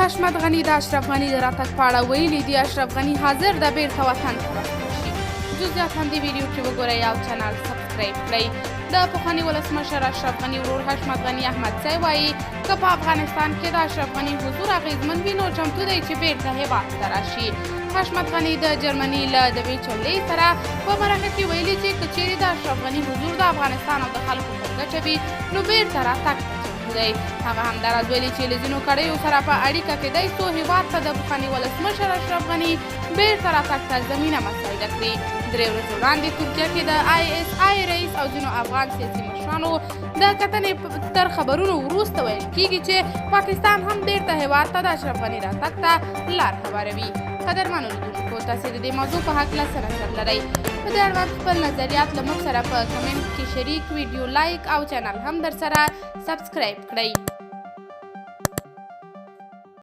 حشمت غني د اشرف غني د راتګ په اړه ویلي دي اشرف غني حاضر د بیرته وطن ته راستون شي. جزئیات هم دې ویډیو کې وګورئ او چینل سبسکرایب کړئ. د پخواني ولسمشر اشرف غني ورور حشمت غني احمدزی وایي که په افغانستان کې د اشرف غني حضور اغېزمن وي نو چمتو دی چې بیرته هېواد ته راشي. حشمت غني د جرمني له دبې چولې سره په مرکه کې ویلي چې که چیرې د اشرف غني حضور د افغانستان او د خلکو په ګټه وي نو بیرته راتګ دی. هغه همداراز ویلي چې له ځینو کړیو سره په اړیکه کې دی څو هېواد ته د پخواني ولسمشر اشرف غني بیرته راتګ ته زمینه مساعده کړي. 3 ورځې وړاندې ترکیه کې د ISI رئیس او ځینو افغان سیاسي مشرانو د کتنې تر خبرونو وروسته ویل کېږي چې پاکستان هم بیرته هېواد ته د اشرف غني راتګ ته لار هواروي. قدرمنو لیدونکو تاسې د دې موضوع په هکله څه نظر لرئ؟ په دې اړوند خپل نظریات له موږ سره په کمنټ کې شریک، ویډیو لایک او چینل هم در سره سبسکرایب کړئ.